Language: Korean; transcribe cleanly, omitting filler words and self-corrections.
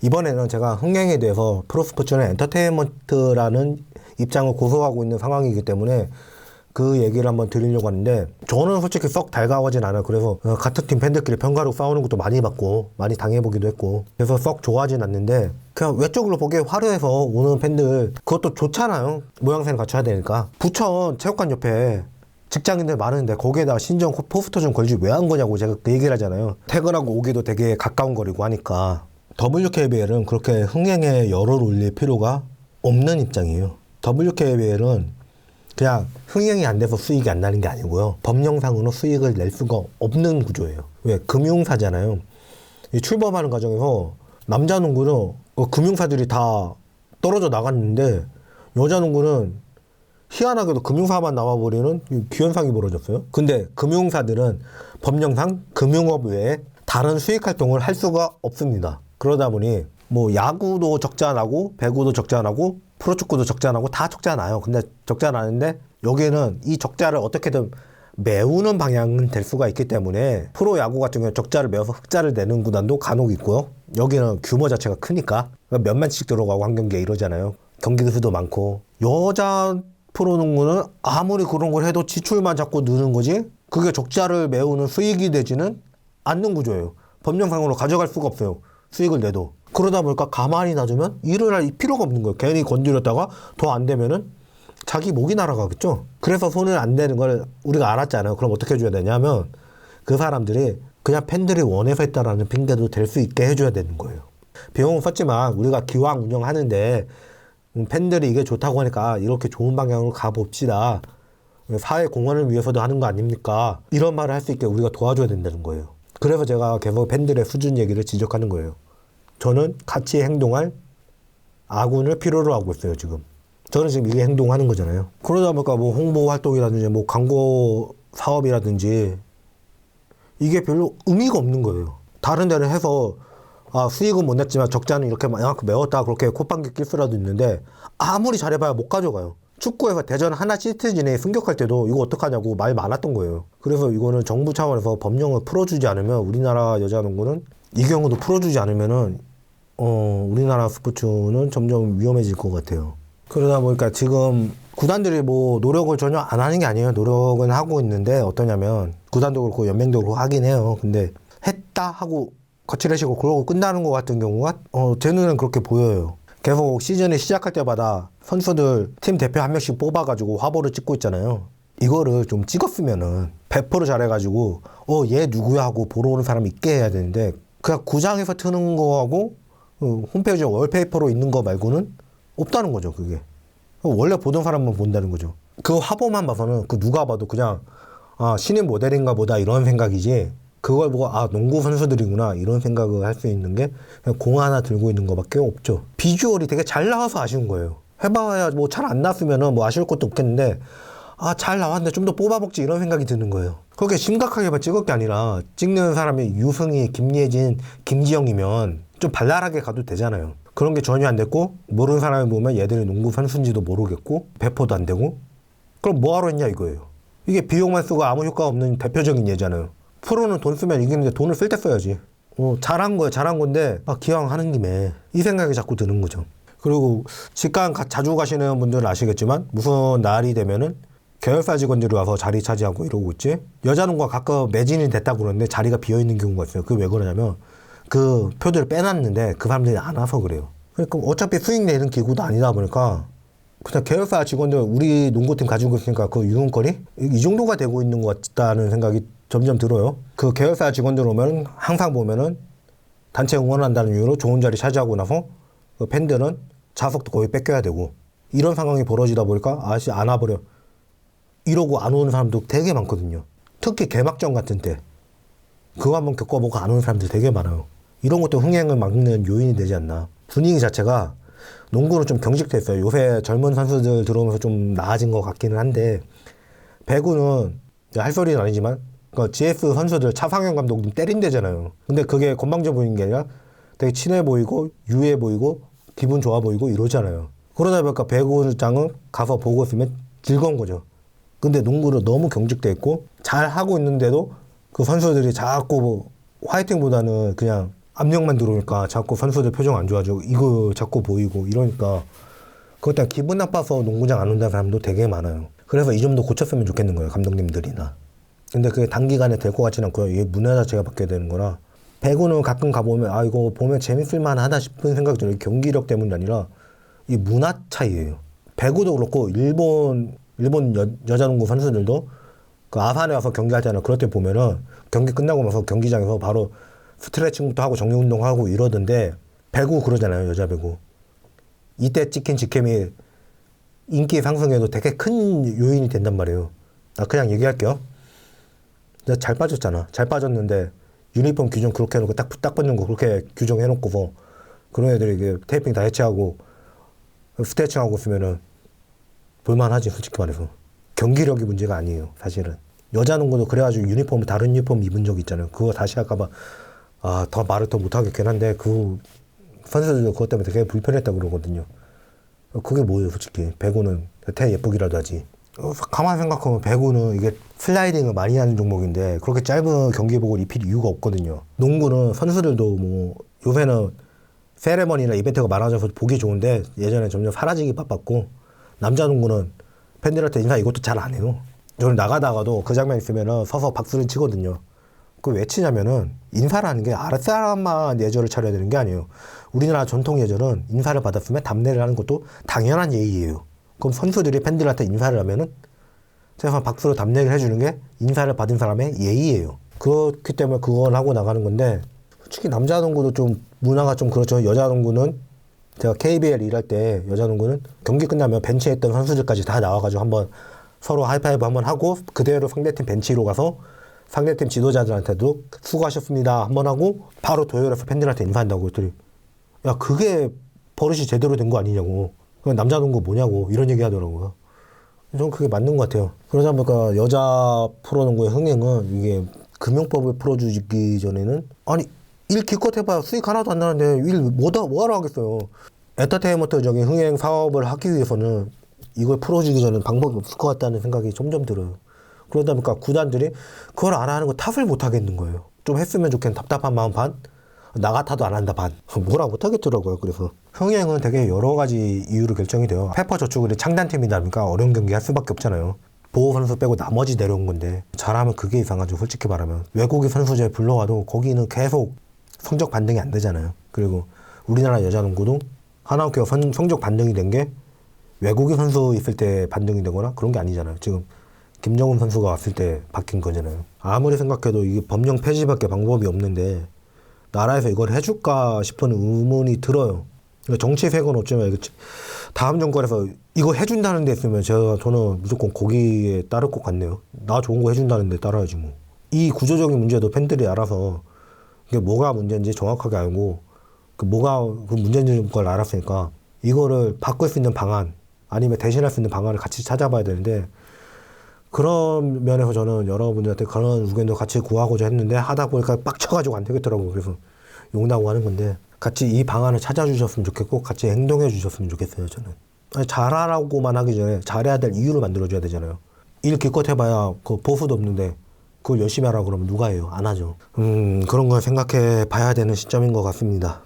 이번에는 제가 흥행에 대해서 프로스포츠는 엔터테인먼트라는 입장을 고수하고 있는 상황이기 때문에 그 얘기를 한번 드리려고 하는데, 저는 솔직히 썩 달가워진 않아요. 그래서 같은 팀 팬들끼리 편가르고 싸우는 것도 많이 봤고 많이 당해보기도 했고, 그래서 썩 좋아하진 않는데, 그냥 외적으로 보기에 화려해서 오는 팬들 그것도 좋잖아요. 모양새는 갖춰야 되니까. 부천 체육관 옆에 직장인들 많은데 거기에다 신정 포스터 좀 걸지 왜 한 거냐고 제가 그 얘기를 하잖아요. 퇴근하고 오기도 되게 가까운 거리고 하니까. WKBL은 그렇게 흥행에 열을 올릴 필요가 없는 입장이에요. WKBL은 그냥 흥행이 안 돼서 수익이 안 나는 게 아니고요. 법령상으로 수익을 낼 수가 없는 구조예요. 왜? 금융사잖아요. 이 출범하는 과정에서 남자 농구는 금융사들이 다 떨어져 나갔는데, 여자 농구는 희한하게도 금융사만 나와버리는 기현상이 벌어졌어요. 근데 금융사들은 법령상 금융업 외에 다른 수익 활동을 할 수가 없습니다. 그러다 보니 뭐 야구도 적자 나고 배구도 적자 나고 프로축구도 적자 나고 다 적자 나요. 근데 적자 나는데 여기는 이 적자를 어떻게든 메우는 방향은 될 수가 있기 때문에, 프로야구 같은 경우는 적자를 메워서 흑자를 내는 구단도 간혹 있고요. 여기는 규모 자체가 크니까 몇만씩 들어가고 한 경기에 이러잖아요. 경기 수도 많고. 여자 프로농구는 아무리 그런 걸 해도 지출만 자꾸 느는 거지 그게 적자를 메우는 수익이 되지는 않는 구조예요. 법령상으로 가져갈 수가 없어요. 수익을 내도. 그러다 보니까 가만히 놔두면 일을 할 필요가 없는 거예요. 괜히 건드렸다가 더 안 되면은 자기 목이 날아가겠죠. 그래서 손을 안 대는 걸 우리가 알았잖아요. 그럼 어떻게 해줘야 되냐면, 그 사람들이 그냥 팬들이 원해서 했다라는 핑계도 될 수 있게 해줘야 되는 거예요. 비용은 썼지만 우리가 기왕 운영하는데 팬들이 이게 좋다고 하니까 이렇게 좋은 방향으로 가봅시다. 사회 공헌을 위해서도 하는 거 아닙니까? 이런 말을 할 수 있게 우리가 도와줘야 된다는 거예요. 그래서 제가 계속 팬들의 수준 얘기를 지적하는 거예요. 저는 같이 행동할 아군을 필요로 하고 있어요, 지금. 저는 지금 이게 행동하는 거잖아요. 그러다 보니까 뭐 홍보 활동이라든지 뭐 광고 사업이라든지 이게 별로 의미가 없는 거예요. 다른 데는 해서 수익은 못 냈지만 적자는 이렇게 만큼 메웠다, 그렇게 콧방귀 낄 수라도 있는데, 아무리 잘해봐야 못 가져가요. 축구에서 대전 하나 시티즌에 승격할 때도 이거 어떡하냐고 말 많았던 거예요. 그래서 이거는 정부 차원에서 법령을 풀어주지 않으면, 우리나라 여자농구는 이 경우도 풀어주지 않으면은 우리나라 스포츠는 점점 위험해질 것 같아요. 그러다 보니까 지금 구단들이 뭐 노력을 전혀 안 하는 게 아니에요. 노력은 하고 있는데, 어떠냐면 구단도 그렇고 연맹도 그렇고 하긴 해요. 근데 했다 하고 거칠해지고 그러고 끝나는 것 같은 경우가 제 눈에는 그렇게 보여요. 계속 시즌이 시작할 때마다 선수들 팀 대표 한 명씩 뽑아가지고 화보를 찍고 있잖아요. 이거를 좀 찍었으면은 100% 잘해가지고 얘 누구야 하고 보러 오는 사람이 있게 해야 되는데, 그냥 구장에서 트는 거하고 홈페이지에 월페이퍼로 있는 거 말고는 없다는 거죠. 그게 원래 보던 사람만 본다는 거죠. 그 화보만 봐서는 그 누가 봐도 그냥 신인 모델인가 보다 이런 생각이지, 그걸 보고 농구 선수들이구나 이런 생각을 할 수 있는 게 그냥 공 하나 들고 있는 거밖에 없죠. 비주얼이 되게 잘 나와서 아쉬운 거예요. 해봐야 뭐 잘 안 나왔으면은 뭐 아쉬울 것도 없겠는데, 잘 나왔는데 좀 더 뽑아먹지 이런 생각이 드는 거예요. 그렇게 심각하게만 찍을 게 아니라, 찍는 사람이 유승희, 김예진, 김지영이면 좀 발랄하게 가도 되잖아요. 그런 게 전혀 안 됐고, 모르는 사람이 보면 얘들이 농구 선수인지도 모르겠고 배포도 안 되고, 그럼 뭐하러 했냐 이거예요. 이게 비용만 쓰고 아무 효과 없는 대표적인 예잖아요. 프로는 돈 쓰면 이기는데 돈을 쓸 때 써야지. 잘한 거야, 잘한 건데 기왕 하는 김에 이 생각이 자꾸 드는 거죠. 그리고 직관 자주 가시는 분들은 아시겠지만, 무슨 날이 되면은 계열사 직원들이 와서 자리 차지하고 이러고 있지. 여자농구가 가끔 매진이 됐다고 그러는데 자리가 비어있는 경우가 있어요. 그게 왜 그러냐면, 그 표들을 빼놨는데 그 사람들이 안 와서 그래요. 그러니까 어차피 수익 내는 기구도 아니다 보니까 그냥 계열사 직원들, 우리 농구팀 가지고 있으니까 그 유흥거리? 이 정도가 되고 있는 것 같다는 생각이 점점 들어요. 그 계열사 직원들 오면 항상 보면은 단체 응원한다는 이유로 좋은 자리 차지하고 나서 그 팬들은 좌석도 거의 뺏겨야 되고, 이런 상황이 벌어지다 보니까 아저씨 안 와버려 이러고 안 오는 사람도 되게 많거든요. 특히 개막전 같은 때 그거 한번 겪어보고 안 오는 사람들 되게 많아요. 이런 것도 흥행을 막는 요인이 되지 않나. 분위기 자체가 농구는 좀 경직됐어요. 요새 젊은 선수들 들어오면서 좀 나아진 것 같기는 한데, 배구는 할 소리는 아니지만 GS 선수들 차상현 감독님 때린대잖아요. 근데 그게 건방져 보이는 게 아니라 되게 친해 보이고 유해 보이고 기분 좋아 보이고 이러잖아요. 그러다 보니까 배구장은 가서 보고 있으면 즐거운 거죠. 근데 농구는 너무 경직돼 있고 잘 하고 있는데도 그 선수들이 자꾸 화이팅보다는 그냥 압력만 들어오니까 자꾸 선수들 표정 안 좋아지고 이거 자꾸 보이고 이러니까 그것 때문에 기분 나빠서 농구장 안 온다는 사람도 되게 많아요. 그래서 이 점도 고쳤으면 좋겠는 거예요, 감독님들이나. 근데 그게 단기간에 될 것 같지는 않고요. 이게 문화 자체가 바뀌어야 되는 거라. 배구는 가끔 가보면 아 이거 보면 재밌을 만하다 싶은 생각이 들어요. 경기력 때문이 아니라 이 문화 차이예요. 배구도 그렇고 일본 여자 농구 선수들도 그 아산에 와서 경기할 때는 그럴 때 보면은 경기 끝나고 나서 경기장에서 바로 스트레칭부터 하고 정리 운동하고 이러던데 배구 그러잖아요, 여자 배구. 이때 찍힌 직캠이 인기 상승에도 되게 큰 요인이 된단 말이에요. 나 그냥 얘기할게요. 내가 잘 빠졌잖아. 잘 빠졌는데 유니폼 규정 그렇게 해놓고 딱 붙는 거 그렇게 규정해놓고서 그런 애들이 이게 테이핑 다 해체하고 스트레칭하고 있으면은 볼만하지, 솔직히 말해서. 경기력이 문제가 아니에요, 사실은. 여자 농구도 그래가지고 다른 유니폼 입은 적 있잖아요. 그거 다시 할까봐 더 말을 더 못하겠긴 한데 그 선수들도 그것 때문에 되게 불편했다 그러거든요. 그게 뭐예요, 솔직히. 배구는 여태 예쁘기라도 하지. 가만 생각하면 배구는 이게 슬라이딩을 많이 하는 종목인데 그렇게 짧은 경기복을 입힐 이유가 없거든요. 농구는 선수들도 뭐 요새는 세레머니나 이벤트가 많아져서 보기 좋은데 예전에 점점 사라지기 바빴고, 남자 농구는 팬들한테 인사 이것도 잘 안 해요. 저는 나가다가도 그 장면 있으면은 서서 박수를 치거든요. 그걸 왜 치냐면은 인사를 하는 게 아랫사람만 예절을 차려야 되는 게 아니에요. 우리나라 전통 예절은 인사를 받았으면 답례를 하는 것도 당연한 예의예요. 그럼 선수들이 팬들한테 인사를 하면은 최소한 박수로 답례를 해주는 게 인사를 받은 사람의 예의예요. 그렇기 때문에 그걸 하고 나가는 건데, 솔직히 남자 농구도 좀 문화가 좀 그렇죠. 여자 농구는 제가 KBL 일할 때 여자 농구는 경기 끝나면 벤치에 있던 선수들까지 다 나와가지고 한번 서로 하이파이브 한번 하고 그대로 상대팀 벤치로 가서 상대팀 지도자들한테도 수고하셨습니다 한번 하고 바로 도열해서 팬들한테 인사한다고 했더니 야 그게 버릇이 제대로 된 거 아니냐고, 남자 농구 뭐냐고 이런 얘기 하더라고요. 저는 그게 맞는 것 같아요. 그러다 보니까 여자 프로농구의 흥행은 이게 금융법을 풀어주기 전에는 아니 일 기껏 해봐야 수익 하나도 안 나는데 일 뭐하러 하겠어요. 엔터테인먼트적인 흥행 사업을 하기 위해서는 이걸 풀어주기 전에는 방법이 없을 것 같다는 생각이 점점 들어요. 그러다 보니까 구단들이 그걸 안 하는 거 탓을 못 하겠는 거예요. 좀 했으면 좋겠는 답답한 마음 반, 나 같아도 안 한다 반, 뭐라 못 하겠더라고요. 그래서 흥행은 되게 여러 가지 이유로 결정이 돼요. 페퍼저축은행 창단팀이다 보니까 어려운 경기 할 수밖에 없잖아요. 보호 선수 빼고 나머지 내려온 건데 잘하면 그게 이상하죠, 솔직히 말하면. 외국인 선수제 불러와도 거기는 계속 성적 반등이 안 되잖아요. 그리고 우리나라 여자 농구도 하나오케어 성적 반등이 된 게 외국인 선수 있을 때 반등이 되거나 그런 게 아니잖아요. 지금 김정은 선수가 왔을 때 바뀐 거잖아요. 아무리 생각해도 이게 법령 폐지밖에 방법이 없는데 나라에서 이걸 해줄까 싶은 의문이 들어요. 정치색은 어쩌면 다음 정권에서 이거 해준다는 데 있으면 저는 무조건 거기에 따를 것 같네요. 나 좋은 거 해준다는데 따라야지 뭐. 이 구조적인 문제도 팬들이 알아서 이게 뭐가 문제인지 정확하게 알고 뭐가 그 문제인 걸 알았으니까 이거를 바꿀 수 있는 방안 아니면 대신할 수 있는 방안을 같이 찾아봐야 되는데, 그런 면에서 저는 여러분들한테 그런 의견도 같이 구하고자 했는데 하다 보니까 빡쳐가지고 안 되겠더라고요. 그래서 용나고 하는 건데 같이 이 방안을 찾아주셨으면 좋겠고 같이 행동해 주셨으면 좋겠어요. 저는 아니, 잘하라고만 하기 전에 잘해야 될 이유를 만들어줘야 되잖아요. 일 기껏 해봐야 그 보수도 없는데 그걸 열심히 하라고 그러면 누가 해요? 안 하죠. 그런 걸 생각해 봐야 되는 시점인 것 같습니다.